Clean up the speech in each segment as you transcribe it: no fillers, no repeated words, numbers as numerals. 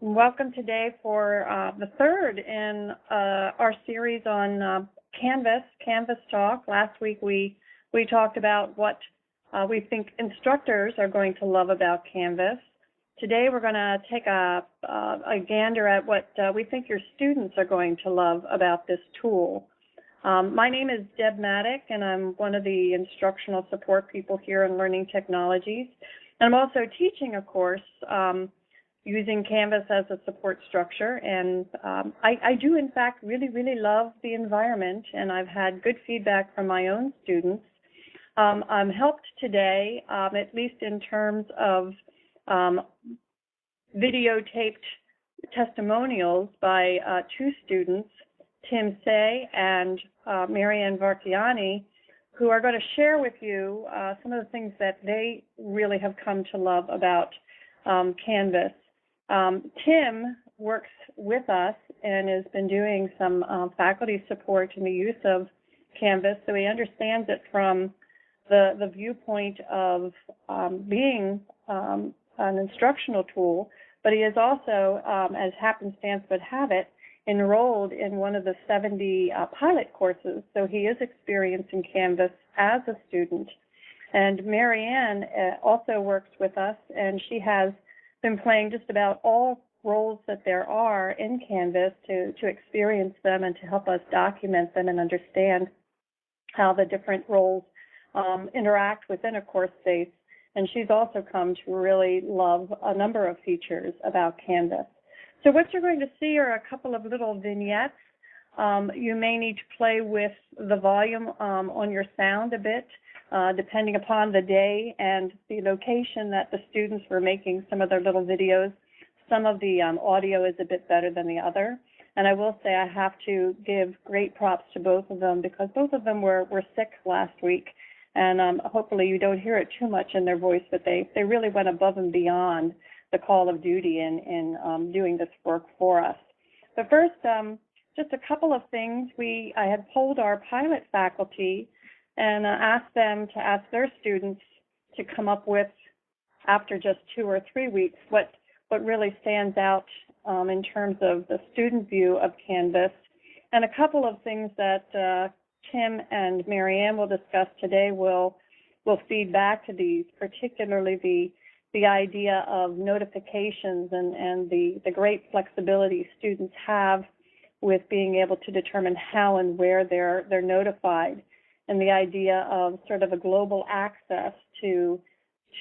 Welcome today for the third in our series on Canvas Talk. Last week we talked about what we think instructors are going to love about Canvas. Today we're going to take a gander at what we think your students are going to love about this tool. My name is Deb Maddock, and I'm one of the instructional support people here in Learning Technologies. And I'm also teaching a course using Canvas as a support structure, and I do in fact really love the environment, and I've had good feedback from my own students. I'm helped today, at least in terms of videotaped testimonials by two students, Tim Say and Marianne Varkiani, who are going to share with you some of the things that they really have come to love about Canvas. Tim works with us and has been doing some faculty support in the use of Canvas, so he understands it from the viewpoint of being an instructional tool, but he is also, as happenstance would have it, enrolled in one of the 70 pilot courses, so he is experienced in Canvas as a student. And Marianne also works with us, and she has been playing just about all roles that there are in Canvas to experience them and to help us document them and understand how the different roles interact within a course space. And she's also come to really love a number of features about Canvas. So what you're going to see are a couple of little vignettes. You may need to play with the volume on your sound a bit, depending upon the day and the location that the students were making some of their little videos. Some of the audio is a bit better than the other. And I will say I have to give great props to both of them because both of them were sick last week. And hopefully you don't hear it too much in their voice, but they really went above and beyond the call of duty in doing this work for us. But first, just a couple of things. I had polled our pilot faculty and asked them to ask their students to come up with, after just 2 or 3 weeks, what really stands out in terms of the student view of Canvas. And a couple of things that Tim and Marianne will discuss today will feed back to these, particularly the idea of notifications and the great flexibility students have with being able to determine how and where they're notified, and the idea of sort of a global access to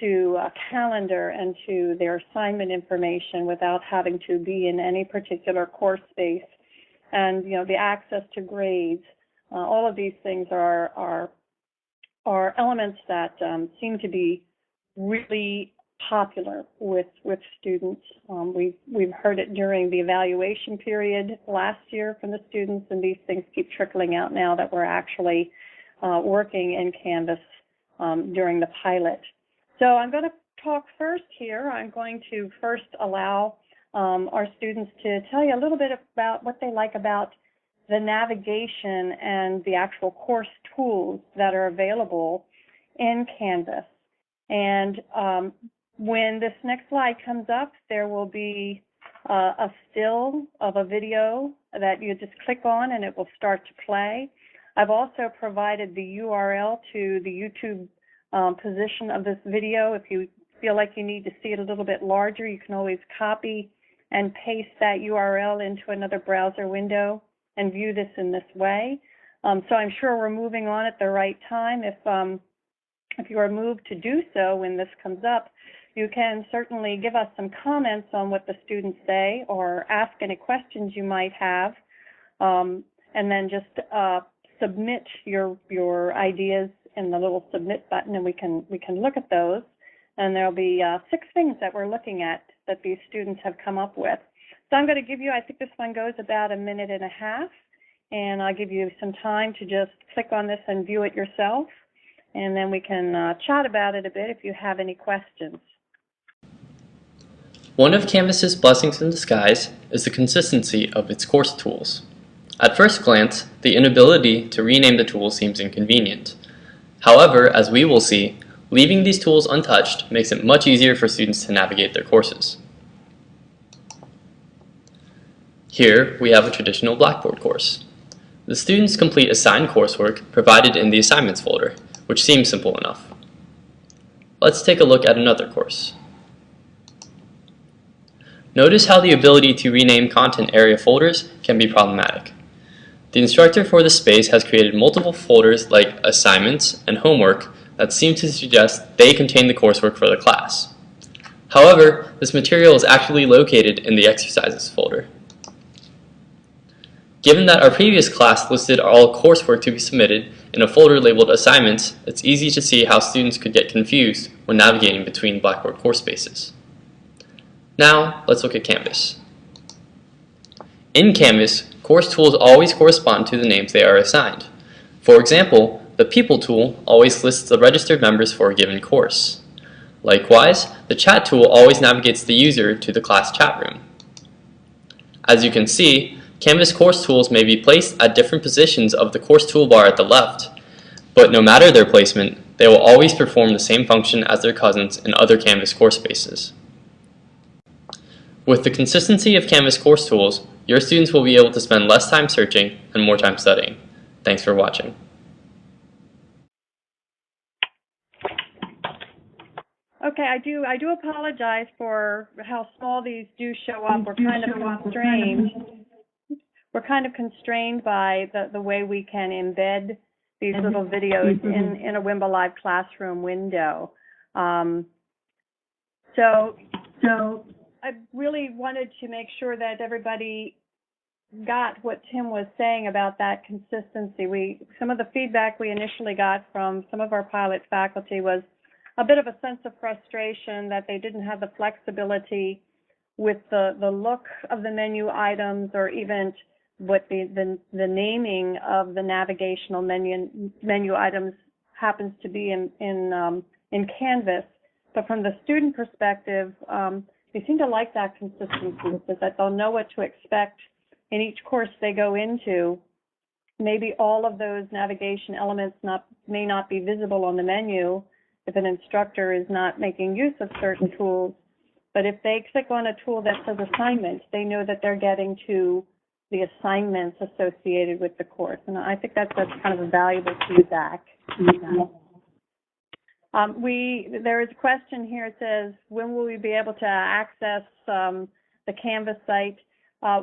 a calendar and to their assignment information without having to be in any particular course space, and the access to grades. All of these things are elements that seem to be really popular with students. We've heard it during the evaluation period last year from the students, and these things keep trickling out now that we're actually working in Canvas during the pilot. So I'm going to talk first here. I'm going to first allow our students to tell you a little bit about what they like about the navigation and the actual course tools that are available in Canvas. And when this next slide comes up, there will be a still of a video that you just click on and it will start to play. I've also provided the URL to the YouTube position of this video. If you feel like you need to see it a little bit larger, you can always copy and paste that URL into another browser window and view this in this way. So I'm sure we're moving on at the right time. If you are moved to do so when this comes up, you can certainly give us some comments on what the students say or ask any questions you might have, and then just submit your ideas in the little submit button, and we can look at those. And there'll be 6 things that we're looking at that these students have come up with. So I'm going to give you, I think this one goes about 1.5 minutes, and I'll give you some time to just click on this and view it yourself, and then we can chat about it a bit if you have any questions. One of Canvas's blessings in disguise is the consistency of its course tools. At first glance, the inability to rename the tools seems inconvenient. However, as we will see, leaving these tools untouched makes it much easier for students to navigate their courses. Here, we have a traditional Blackboard course. The students complete assigned coursework provided in the assignments folder, which seems simple enough. Let's take a look at another course. Notice how the ability to rename content area folders can be problematic. The instructor for this space has created multiple folders like assignments and homework that seem to suggest they contain the coursework for the class. However, this material is actually located in the exercises folder. Given that our previous class listed all coursework to be submitted in a folder labeled assignments, it's easy to see how students could get confused when navigating between Blackboard course spaces. Now, let's look at Canvas. In Canvas, course tools always correspond to the names they are assigned. For example, the People tool always lists the registered members for a given course. Likewise, the Chat tool always navigates the user to the class chat room. As you can see, Canvas course tools may be placed at different positions of the course toolbar at the left, but no matter their placement, they will always perform the same function as their cousins in other Canvas course spaces. With the consistency of Canvas course tools, your students will be able to spend less time searching and more time studying. Thanks for watching. Okay, I do apologize for how small these do show up. We're kind of constrained by the way we can embed these little videos in a Wimba Live Classroom window. So I really wanted to make sure that everybody got what Tim was saying about that consistency. Some of the feedback we initially got from some of our pilot faculty was a bit of a sense of frustration that they didn't have the flexibility with the look of the menu items, or even what the naming of the navigational menu items happens to be in Canvas. But from the student perspective, they seem to like that consistency, so that they'll know what to expect in each course they go into. Maybe all of those navigation elements may not be visible on the menu if an instructor is not making use of certain tools. But if they click on a tool that says assignment, they know that they're getting to the assignments associated with the course. And I think that's kind of a valuable feedback. There is a question here. It says, when will we be able to access the Canvas site?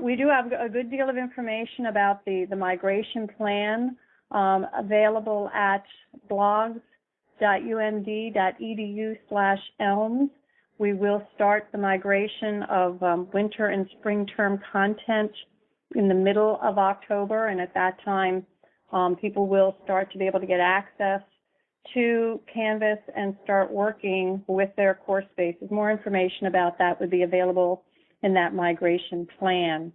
We do have a good deal of information about the migration plan available at blogs.umd.edu/elms. We will start the migration of winter and spring term content in the middle of October, and at that time, people will start to be able to get access to Canvas and start working with their course spaces. More information about that would be available in that migration plan.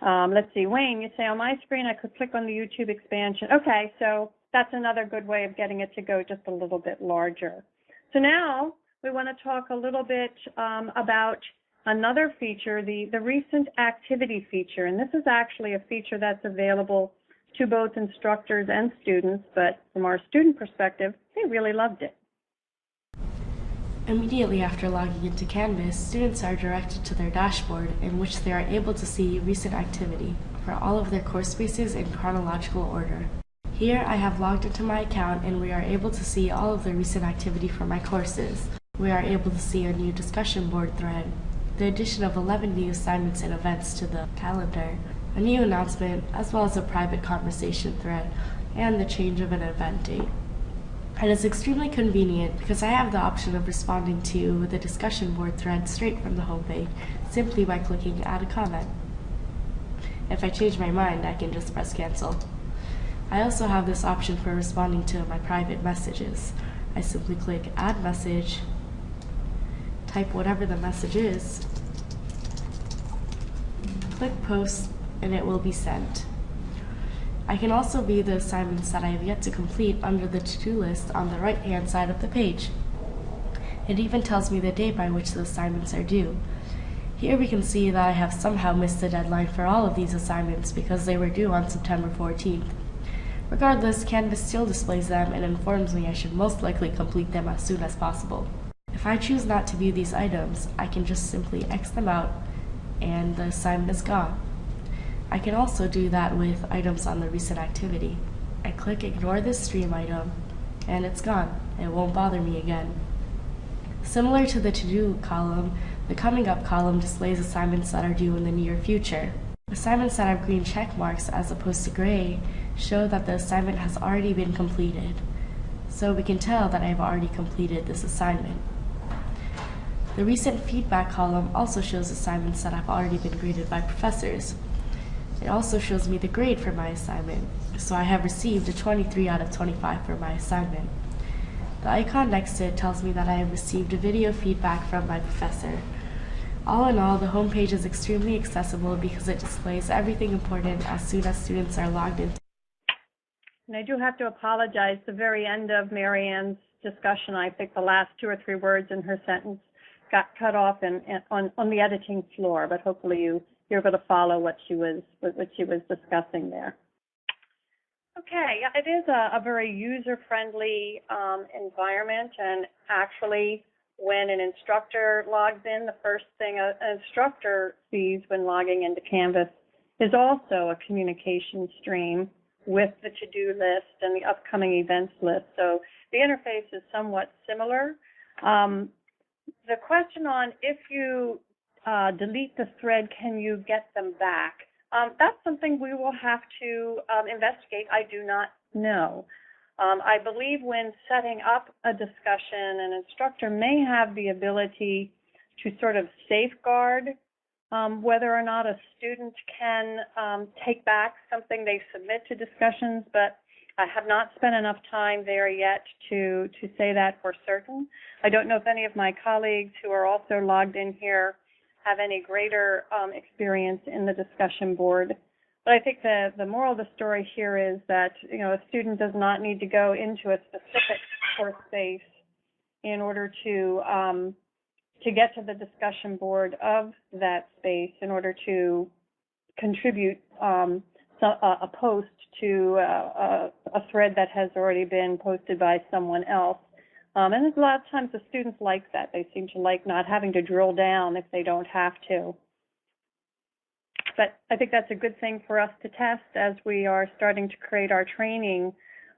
Let's see, Wayne, you say on my screen I could click on the YouTube expansion. Okay, so that's another good way of getting it to go just a little bit larger. So now we want to talk a little bit about another feature, the recent activity feature. And this is actually a feature that's available to both instructors and students, but from our student perspective, they really loved it. Immediately after logging into Canvas, students are directed to their dashboard, in which they are able to see recent activity for all of their course spaces in chronological order. Here I have logged into my account, and we are able to see all of the recent activity for my courses. We are able to see a new discussion board thread, the addition of 11 new assignments and events to the calendar, a new announcement, as well as a private conversation thread, and the change of an event date. And it's extremely convenient because I have the option of responding to the discussion board thread straight from the homepage, simply by clicking Add a Comment. If I change my mind, I can just press Cancel. I also have this option for responding to my private messages. I simply click Add Message, type whatever the message is, click Post, and it will be sent. I can also view the assignments that I have yet to complete under the to-do list on the right-hand side of the page. It even tells me the date by which the assignments are due. Here we can see that I have somehow missed the deadline for all of these assignments because they were due on September 14th. Regardless, Canvas still displays them and informs me I should most likely complete them as soon as possible. If I choose not to view these items, I can just simply X them out and the assignment is gone. I can also do that with items on the recent activity. I click Ignore this stream item, and it's gone. It won't bother me again. Similar to the To-Do column, the Coming Up column displays assignments that are due in the near future. Assignments that have green check marks as opposed to gray show that the assignment has already been completed, so we can tell that I've already completed this assignment. The Recent Feedback column also shows assignments that have already been graded by professors. It also shows me the grade for my assignment, so I have received a 23 out of 25 for my assignment. The icon next to it tells me that I have received a video feedback from my professor. All in all, the homepage is extremely accessible because it displays everything important as soon as students are logged in. And I do have to apologize. The very end of Marianne's discussion, I think the last 2 or 3 words in her sentence got cut off on the editing floor, but hopefully you're able to follow what she was discussing there. Okay, yeah, it is a very user-friendly environment, and actually, when an instructor logs in, the first thing an instructor sees when logging into Canvas is also a communication stream with the to-do list and the upcoming events list. So the interface is somewhat similar. The question on if you delete the thread, can you get them back? That's something we will have to investigate. I do not know. I believe when setting up a discussion, an instructor may have the ability to sort of safeguard whether or not a student can take back something they submit to discussions, but I have not spent enough time there yet to say that for certain. I don't know if any of my colleagues who are also logged in here have any greater experience in the discussion board. But I think the moral of the story here is that, you know, a student does not need to go into a specific course space in order to get to the discussion board of that space in order to contribute a post to a thread that has already been posted by someone else. And a lot of times the students like that. They seem to like not having to drill down if they don't have to. But I think that's a good thing for us to test as we are starting to create our training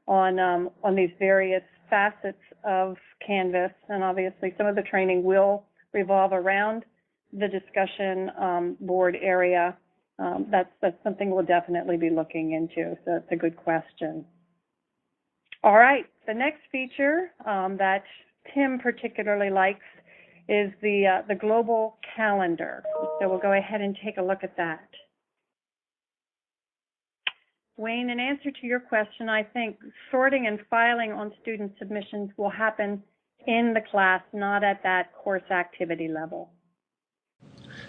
on these various facets of Canvas. And obviously some of the training will revolve around the discussion board area. That's something we'll definitely be looking into, so it's a good question. All right, the next feature that Tim particularly likes is the global calendar. So we'll go ahead and take a look at that. Wayne, in answer to your question, I think sorting and filing on student submissions will happen in the class, not at that course activity level.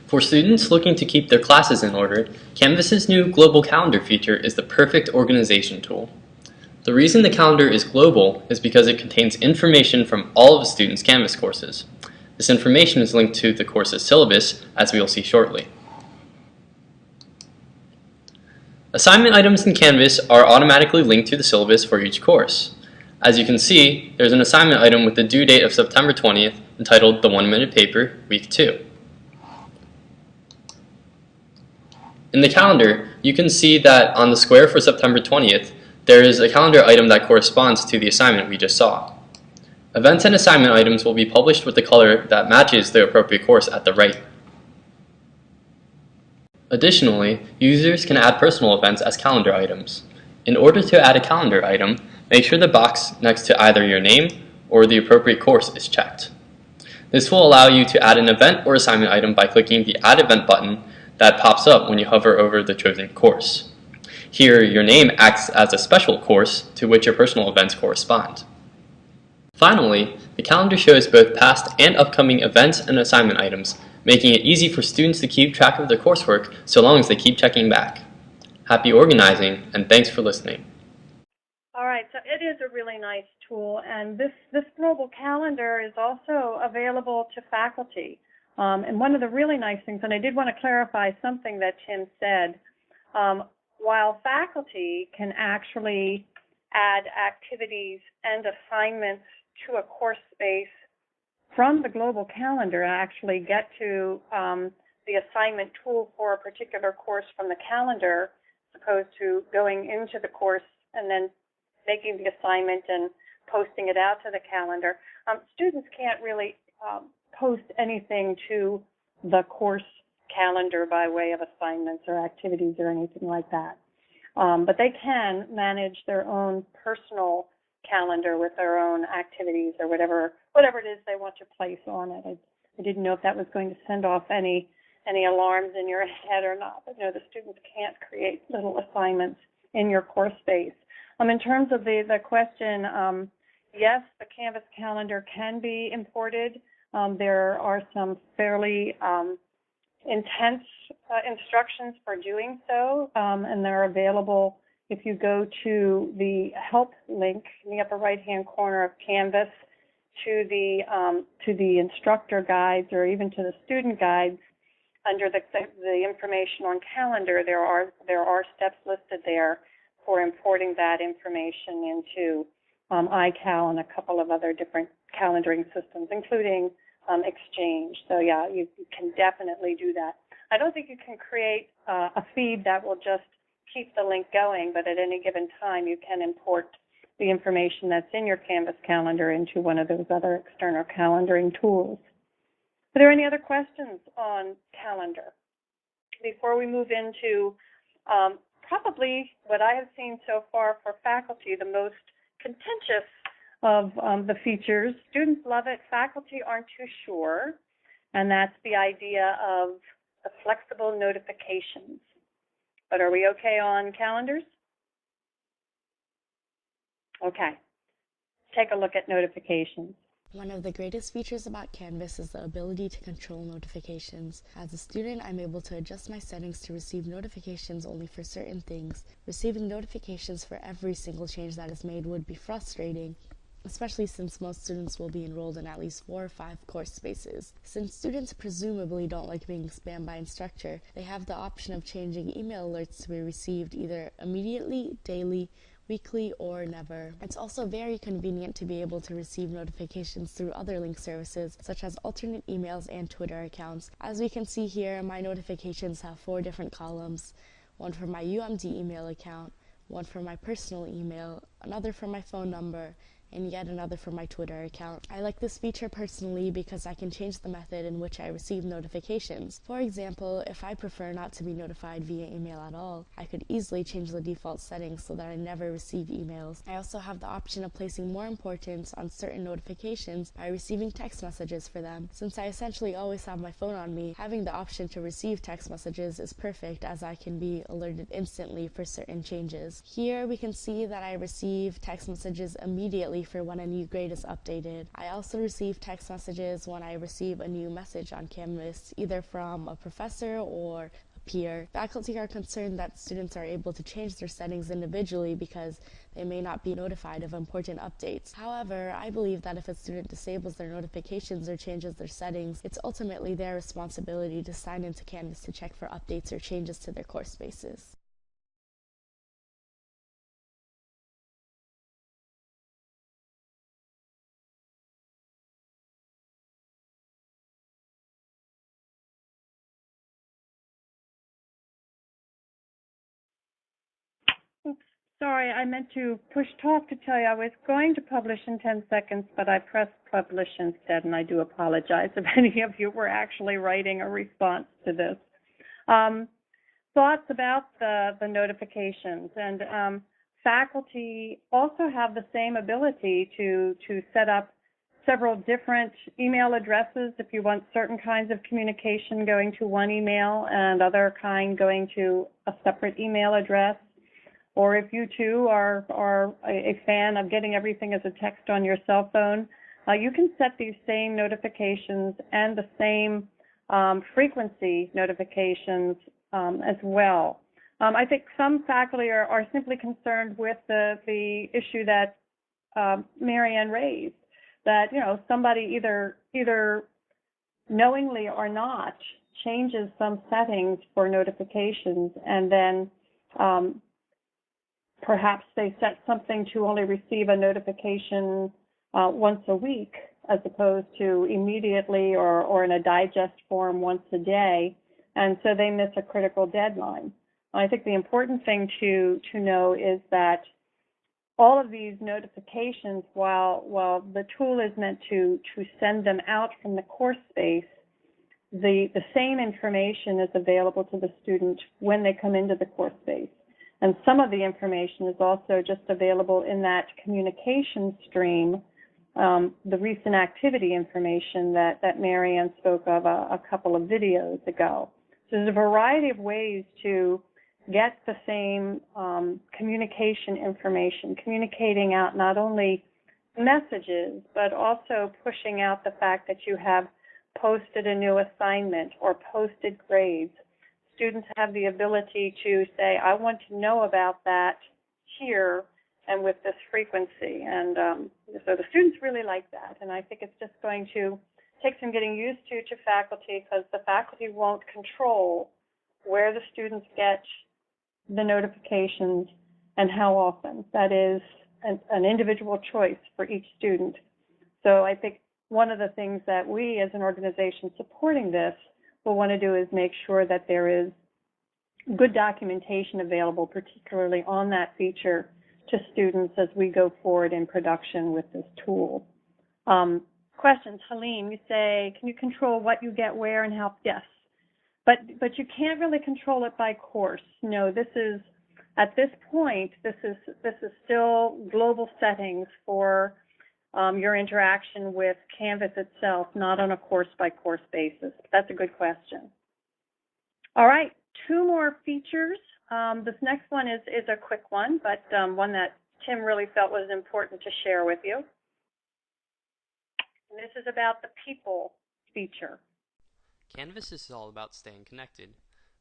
For students looking to keep their classes in order, Canvas's new Global Calendar feature is the perfect organization tool. The reason the calendar is global is because it contains information from all of a student's Canvas courses. This information is linked to the course's syllabus, as we will see shortly. Assignment items in Canvas are automatically linked to the syllabus for each course. As you can see, there's an assignment item with the due date of September 20th entitled The 1-Minute Paper, Week 2. In the calendar, you can see that on the square for September 20th, there is a calendar item that corresponds to the assignment we just saw. Events and assignment items will be published with the color that matches the appropriate course at the right. Additionally, users can add personal events as calendar items. In order to add a calendar item, make sure the box next to either your name or the appropriate course is checked. This will allow you to add an event or assignment item by clicking the Add Event button that pops up when you hover over the chosen course. Here, your name acts as a special course to which your personal events correspond. Finally, the calendar shows both past and upcoming events and assignment items, making it easy for students to keep track of their coursework so long as they keep checking back. Happy organizing, and thanks for listening. All right, so it is a really nice tool, and this global calendar is also available to faculty. And one of the really nice things, and I did want to clarify something that Tim said, while faculty can actually add activities and assignments to a course space from the global calendar, actually get to the assignment tool for a particular course from the calendar, as opposed to going into the course and then making the assignment and posting it out to the calendar. Students can't really post anything to the course calendar by way of assignments or activities or anything like that. But they can manage their own personal calendar with their own activities or whatever it is they want to place on it. I didn't know if that was going to send off any alarms in your head or not, but no, the students can't create little assignments in your course space. In terms of the question, yes, the Canvas calendar can be imported. There are some fairly intense instructions for doing so, and they're available if you go to the help link in the upper right-hand corner of Canvas to the instructor guides or even to the student guides. Under the information on calendar, there are steps listed there for importing that information into iCal and a couple of other different calendaring systems, including Exchange. So yeah, you can definitely do that. I don't think you can create a feed that will just keep the link going, but at any given time you can import the information that's in your Canvas calendar into one of those other external calendaring tools. Are there any other questions on calendar? Before we move into probably what I have seen so far for faculty, the most contentious of the features. Students love it, faculty aren't too sure, and that's the idea of the flexible notifications. But are we okay on calendars? Okay. Take a look at notifications. One of the greatest features about Canvas is the ability to control notifications. As a student, I'm able to adjust my settings to receive notifications only for certain things. Receiving notifications for every single change that is made would be frustrating, especially since most students will be enrolled in at least 4 or 5 course spaces. Since students presumably don't like being spammed by instructor, they have the option of changing email alerts to be received either immediately, daily, weekly, or never. It's also very convenient to be able to receive notifications through other link services, such as alternate emails and Twitter accounts. As we can see here, my notifications have 4 different columns, one for my UMD email account, one for my personal email, another for my phone number, and yet another for my Twitter account. I like this feature personally because I can change the method in which I receive notifications. For example, if I prefer not to be notified via email at all, I could easily change the default settings so that I never receive emails. I also have the option of placing more importance on certain notifications by receiving text messages for them. Since I essentially always have my phone on me, having the option to receive text messages is perfect, as I can be alerted instantly for certain changes. Here we can see that I receive text messages immediately for when a new grade is updated. I also receive text messages when I receive a new message on Canvas, either from a professor or a peer. Faculty are concerned that students are able to change their settings individually because they may not be notified of important updates. However, I believe that if a student disables their notifications or changes their settings, it's ultimately their responsibility to sign into Canvas to check for updates or changes to their course spaces. Oops, sorry, I meant to push talk to tell you I was going to publish in 10 seconds, but I pressed publish instead, and I do apologize if any of you were actually writing a response to this. Thoughts about the notifications, and faculty also have the same ability to set up several different email addresses if you want certain kinds of communication going to one email and other kind going to a separate email address. Or if you too are a fan of getting everything as a text on your cell phone, you can set these same notifications and the same frequency notifications as well. I think some faculty are simply concerned with the issue that Marianne raised, that somebody either knowingly or not changes some settings for notifications, and then perhaps they set something to only receive a notification once a week as opposed to immediately or in a digest form once a day. and so they miss a critical deadline. I think the important thing to know is that all of these notifications, while the tool is meant to send them out from the course space, the same information is available to the student when they come into the course space. And some of the information is also just available in that communication stream, the recent activity information that Marianne spoke of a couple of videos ago. So there's a variety of ways to get the same communication information, communicating out not only messages, but also pushing out the fact that you have posted a new assignment or posted grades. Students have the ability to say, I want to know about that here and with this frequency. And so the students really like that. And I think it's just going to take some getting used to faculty, because the faculty won't control where the students get the notifications and how often. That is an individual choice for each student. So I think one of the things that we as an organization supporting this will want to do is make sure that there is good documentation available, particularly on that feature, to students as we go forward in production with this tool. Questions? Helene, you say, can you control what you get where and how? Yes. But you can't really control it by course. No, this is, at this point, this is still global settings for your interaction with Canvas itself, not on a course-by-course basis. That's a good question. All right, 2 more features. This next one is a quick one, but one that Tim really felt was important to share with you. And this is about the people feature. Canvas is all about staying connected.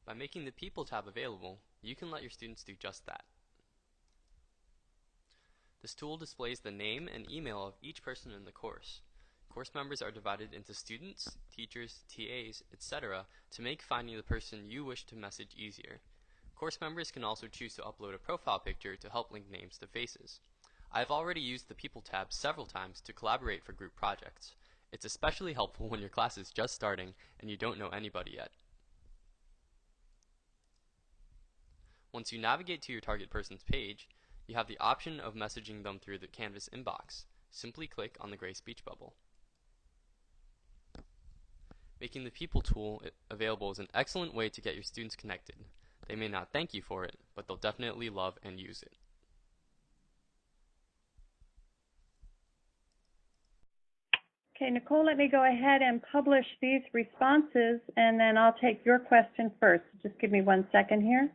By making the People tab available, you can let your students do just that. This tool displays the name and email of each person in the course. Course members are divided into students, teachers, TAs, etc. to make finding the person you wish to message easier. Course members can also choose to upload a profile picture to help link names to faces. I've already used the People tab several times to collaborate for group projects. It's especially helpful when your class is just starting and you don't know anybody yet. Once you navigate to your target person's page, you have the option of messaging them through the Canvas inbox. Simply click on the gray speech bubble. Making the People tool available is an excellent way to get your students connected. They may not thank you for it, but they'll definitely love and use it. Okay, Nicole, let me go ahead and publish these responses, and then I'll take your question first. Just give me 1 second here.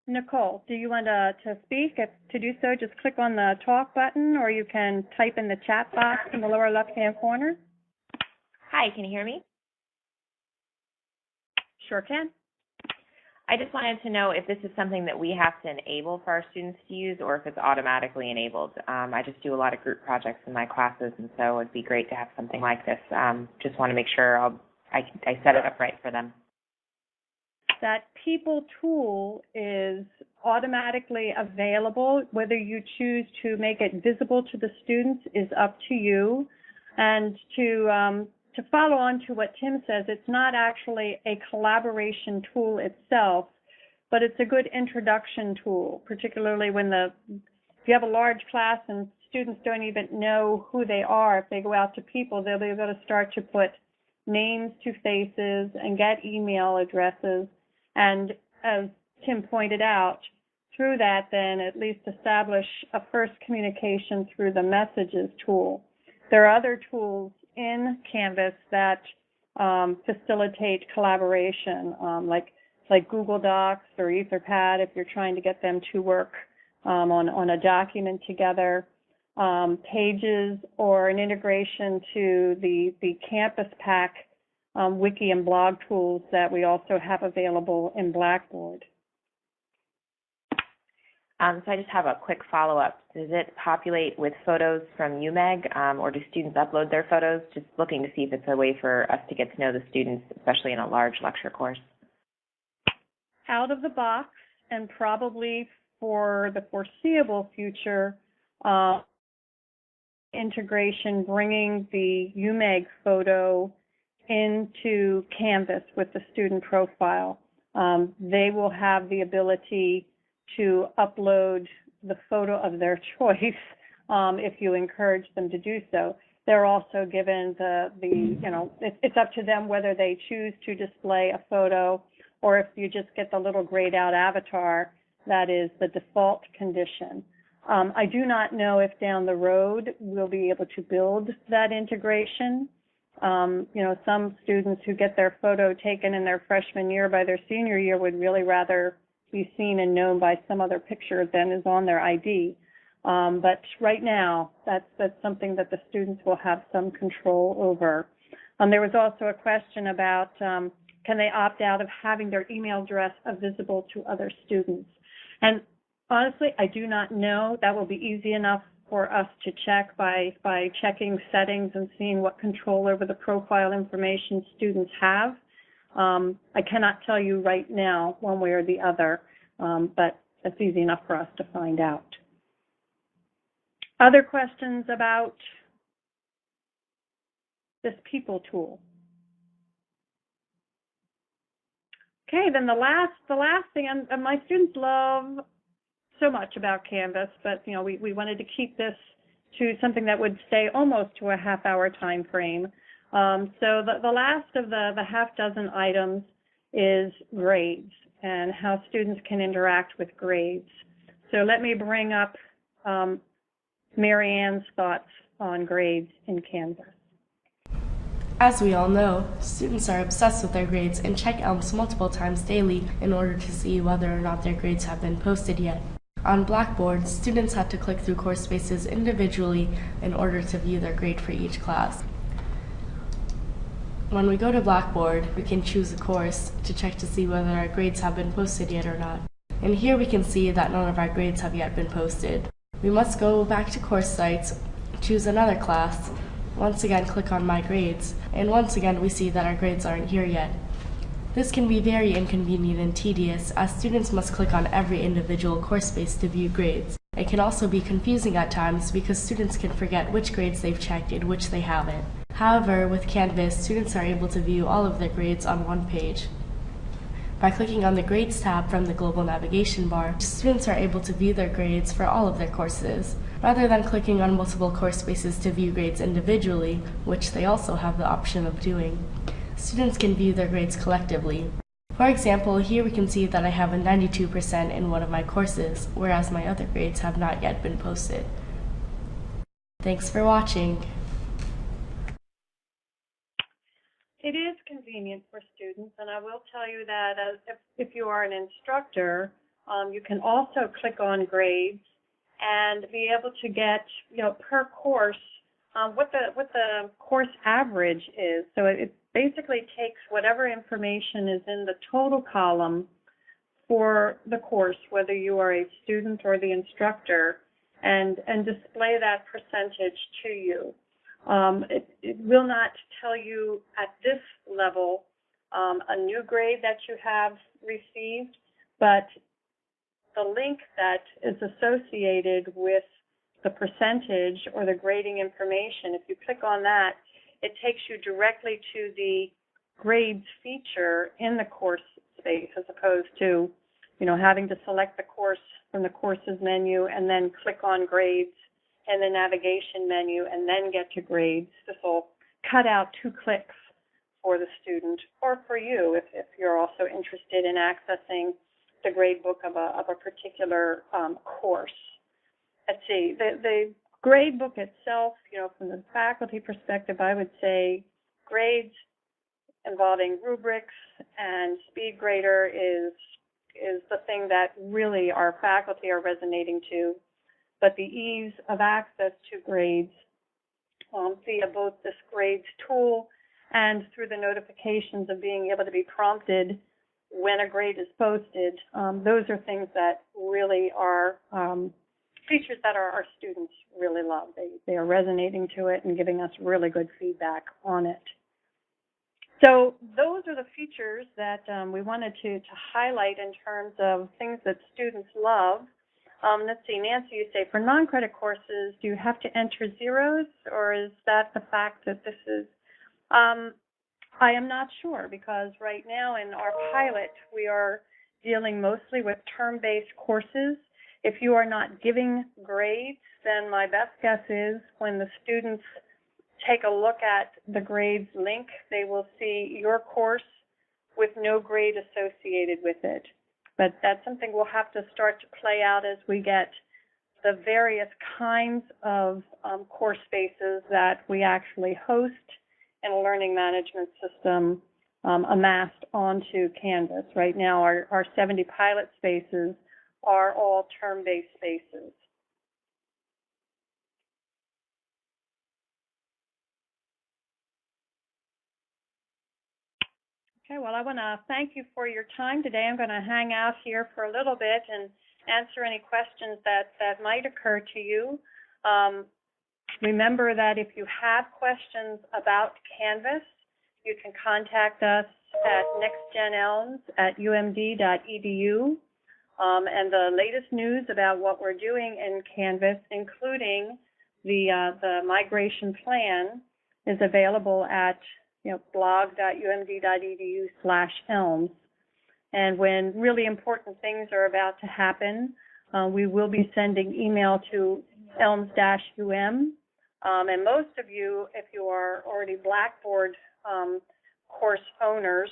Nicole, do you want to speak? If to do so, just click on the talk button, or you can type in the chat box in the lower left-hand corner. Hi, can you hear me? Sure can. I just wanted to know if this is something that we have to enable for our students to use, or if it's automatically enabled. I just do a lot of group projects in my classes, and so it'd be great to have something like this. Just want to make sure I set it up right for them. That People tool is automatically available. Whether you choose to make it visible to the students is up to you. And to follow on to what Tim says, it's not actually a collaboration tool itself, but it's a good introduction tool, particularly when if you have a large class and students don't even know who they are. If they go out to People, they'll be able to start to put names to faces and get email addresses. And as Tim pointed out, through that then at least establish a first communication through the Messages tool. There are other tools in Canvas that facilitate collaboration, like Google Docs or Etherpad if you're trying to get them to work on a document together, Pages, or an integration to the Campus Pack wiki and blog tools that we also have available in Blackboard. So I just have a quick follow-up. Does it populate with photos from UMeg, or do students upload their photos? Just looking to see if it's a way for us to get to know the students, especially in a large lecture course. Out of the box, and probably for the foreseeable future, integration, bringing the UMEG photo into Canvas with the student profile. They will have the ability to upload the photo of their choice if you encourage them to do so. They're also given it's up to them whether they choose to display a photo or if you just get the little grayed out avatar. That is the default condition. I do not know if down the road we'll be able to build that integration. Some students who get their photo taken in their freshman year by their senior year would really rather be seen and known by some other picture than is on their ID. But right now, that's something that the students will have some control over. There was also a question about can they opt out of having their email address visible to other students? And honestly, I do not know. That will be easy enough for us to check by checking settings and seeing what control over the profile information students have. I cannot tell you right now one way or the other, but that's easy enough for us to find out. Other questions about this people tool? Okay, then the last thing, and my students love so much about Canvas, but we wanted to keep this to something that would stay almost to a half-hour time frame. So the last of the half dozen items is grades and how students can interact with grades. So let me bring up Mary Ann's thoughts on grades in Canvas. As we all know, students are obsessed with their grades and check ELMS multiple times daily in order to see whether or not their grades have been posted yet. On Blackboard, students had to click through course spaces individually in order to view their grade for each class. When we go to Blackboard, we can choose a course to check to see whether our grades have been posted yet or not. And here we can see that none of our grades have yet been posted. We must go back to course sites, choose another class, once again click on My Grades, and once again we see that our grades aren't here yet. This can be very inconvenient and tedious, as students must click on every individual course space to view grades. It can also be confusing at times because students can forget which grades they've checked and which they haven't. However, with Canvas, students are able to view all of their grades on one page. By clicking on the Grades tab from the global navigation bar, students are able to view their grades for all of their courses, rather than clicking on multiple course spaces to view grades individually, which they also have the option of doing. Students can view their grades collectively. For example, here we can see that I have a 92% in one of my courses, whereas my other grades have not yet been posted. Thanks for watching. It is convenient for students, and I will tell you that if you are an instructor, you can also click on grades and be able to get, per course, what the course average is. So it basically takes whatever information is in the total column for the course, whether you are a student or the instructor, and display that percentage to you. It will not tell you at this level a new grade that you have received, but the link that is associated with the percentage or the grading information, if you click on that, it takes you directly to the grades feature in the course space, as opposed to, having to select the course from the courses menu and then click on grades in the navigation menu and then get to grades. This will cut out 2 clicks for the student or for you if you're also interested in accessing the grade book of a particular course. Let's see, the grade book itself, from the faculty perspective, I would say grades involving rubrics and SpeedGrader is the thing that really our faculty are resonating to. But the ease of access to grades via both this grades tool and through the notifications of being able to be prompted when a grade is posted, those are things that really are features that our students really love. They are resonating to it and giving us really good feedback on it. So those are the features that we wanted to highlight in terms of things that students love. Let's see, Nancy, you say for non-credit courses, do you have to enter zeros, or is that the fact that this is, I am not sure, because right now in our pilot, we are dealing mostly with term-based courses. If you are not giving grades, then my best guess is when the students take a look at the grades link, they will see your course with no grade associated with it. But that's something we'll have to start to play out as we get the various kinds of course spaces that we actually host in a learning management system amassed onto Canvas. Right now, our 70 pilot spaces are all term-based spaces. Okay, well, I want to thank you for your time today. I'm going to hang out here for a little bit and answer any questions that might occur to you. Remember that if you have questions about Canvas, you can contact us at nextgenelms@umd.edu. And the latest news about what we're doing in Canvas, including the migration plan, is available at blog.umd.edu/elms. And when really important things are about to happen, we will be sending email to elms-um. And most of you, if you are already Blackboard course owners,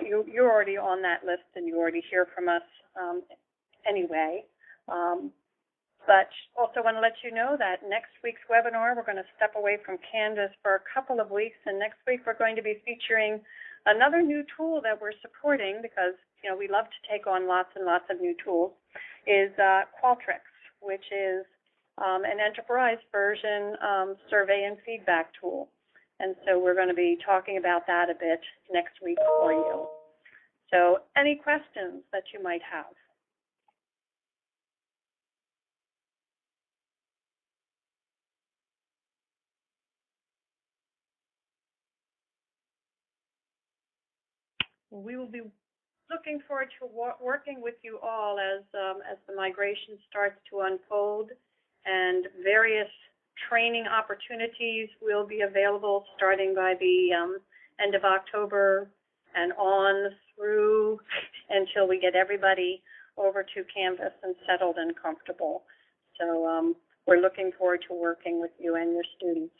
you're already on that list and you already hear from us anyway. But also want to let you know that next week's webinar, we're going to step away from Canvas for a couple of weeks, and next week we're going to be featuring another new tool that we're supporting because, we love to take on lots and lots of new tools, is Qualtrics, which is an enterprise version survey and feedback tool. And so we're going to be talking about that a bit next week for you. So any questions that you might have? We will be looking forward to working with you all as the migration starts to unfold, and various training opportunities will be available starting by the end of October and on through until we get everybody over to Canvas and settled and comfortable. So we're looking forward to working with you and your students.